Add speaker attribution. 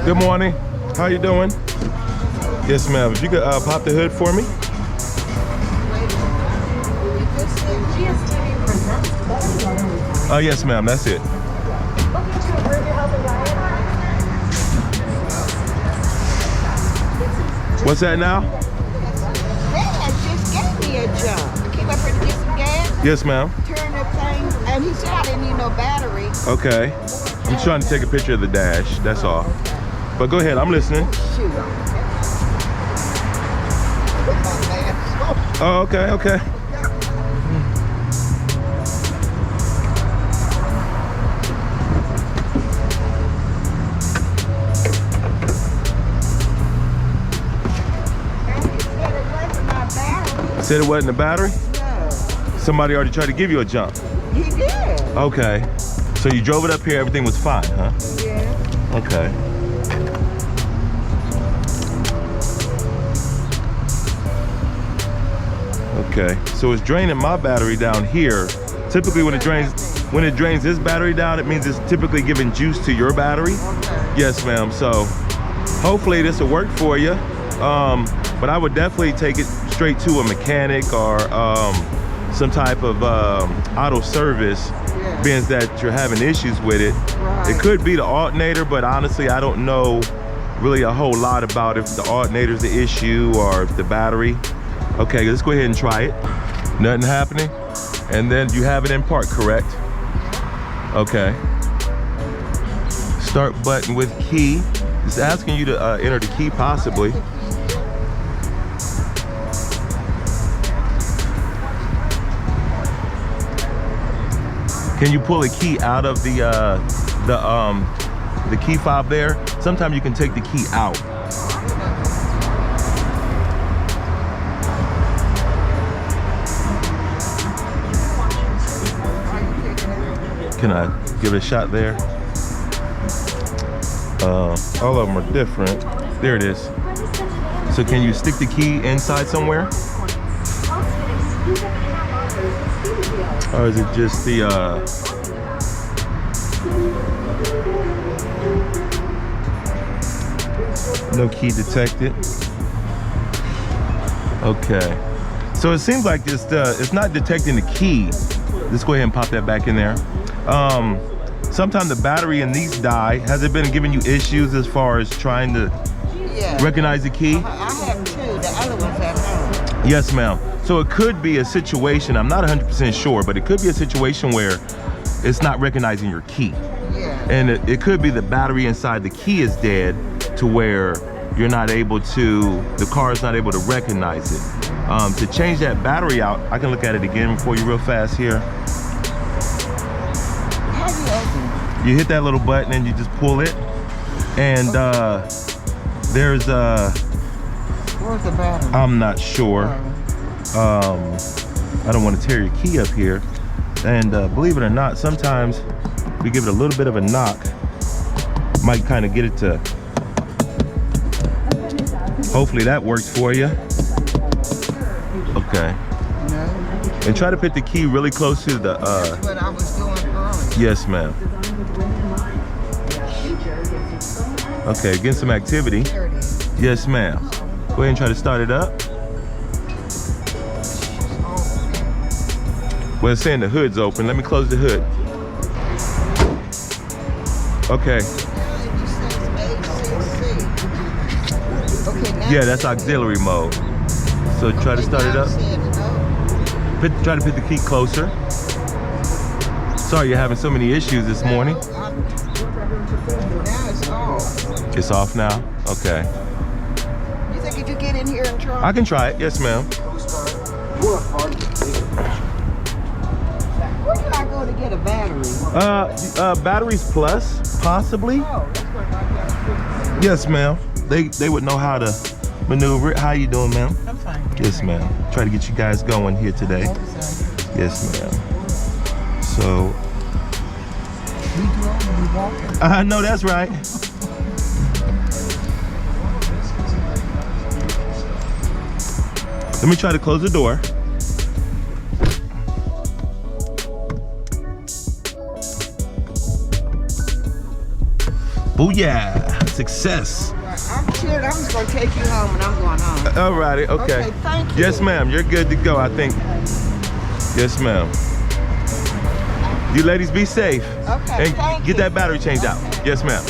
Speaker 1: Good morning. How you doing? Yes, ma'am. If you could pop the hood for me. Yes, ma'am. That's it. What's that now?
Speaker 2: Dad just gave me a jump. Came up here to get some gas.
Speaker 1: Yes, ma'am.
Speaker 2: Turn the thing, and he said I didn't need no battery.
Speaker 1: Okay. I'm trying to take a picture of the dash. That's all.
Speaker 2: Okay.
Speaker 1: But go ahead. I'm listening.
Speaker 2: Shoot. Put my mask on.
Speaker 1: Oh, okay. Okay. Said it wasn't the battery?
Speaker 2: No.
Speaker 1: Somebody already tried to give you a jump.
Speaker 2: He did.
Speaker 1: Okay. So you drove it up here, everything was fine, huh?
Speaker 2: Yeah.
Speaker 1: Okay. Okay. So it's draining my battery down here. Typically when it drains this battery down, it means it's typically giving juice to your battery.
Speaker 2: Okay.
Speaker 1: Yes, ma'am. So hopefully this will work for you. But I would definitely take it straight to a mechanic or some type of auto service, being that you're having issues with it.
Speaker 2: Right.
Speaker 1: It could be the alternator, but honestly I don't know really a whole lot about if the alternator's the issue or if the battery. Okay, let's go ahead and try it. Nothing happening. And then you have it in park, correct? Okay. Start button with key. It's asking you to enter the key possibly. Can you pull a key out of the key fob there? Sometimes you can take the key out. Can I give it a shot there? All of them are different. There it is. So can you stick the key inside somewhere? Or is it just the no key detected? Okay. So it seems like it's not detecting the key. Let's go ahead and pop that back in there. Sometimes the battery in these die, has it been giving you issues as far as trying to recognize the key?
Speaker 2: I have two. The other one's at home.
Speaker 1: Yes, ma'am. So it could be a situation, I'm not 100% sure, but it could be a situation where it's not recognizing your key.
Speaker 2: Yeah.
Speaker 1: And it could be the battery inside the key is dead to where you're not able to, the car is not able to recognize it. To change that battery out, I can look at it again for you real fast here.
Speaker 2: How do you open it?
Speaker 1: You hit that little button and you just pull it. And there's
Speaker 2: Where's the battery?
Speaker 1: I'm not sure. I don't want to tear your key up here. And believe it or not, sometimes we give it a little bit of a knock. Might kind of get it to, hopefully that works for you. Okay.
Speaker 2: No.
Speaker 1: And try to put the key really close to the
Speaker 2: That's what I was doing earlier.
Speaker 1: yes, ma'am. Okay, getting some activity.
Speaker 2: There it is.
Speaker 1: Yes, ma'am. Go ahead and try to start it up. Well, it's saying the hood's open. Let me close the hood. Okay. Yeah, that's auxiliary mode. So try to start it up. Try to put the key closer. Sorry you're having so many issues this morning.
Speaker 2: Now it's off.
Speaker 1: It's off now? Okay.
Speaker 2: You think if you get in here and try?
Speaker 1: I can try it. Yes, ma'am.
Speaker 2: Where do I go to get a battery?
Speaker 1: Batteries plus, possibly.
Speaker 2: Oh, that's where I got.
Speaker 1: Yes, ma'am. They would know how to maneuver it. How you doing, ma'am?
Speaker 2: I'm fine.
Speaker 1: Yes, ma'am. Try to get you guys going here today. Yes, ma'am. So.
Speaker 2: We drove, we walking.
Speaker 1: I know that's right. Let me try to close the door. Booyah. success.
Speaker 2: I'm chilling. I'm just gonna take you home and I'm going home.
Speaker 1: Alrighty, okay.
Speaker 2: Okay, thank you.
Speaker 1: Yes, ma'am. You're good to go, I think. Yes, ma'am. You ladies be safe.
Speaker 2: Okay,
Speaker 1: And
Speaker 2: thank
Speaker 1: get
Speaker 2: you.
Speaker 1: that battery changed out. Yes, ma'am.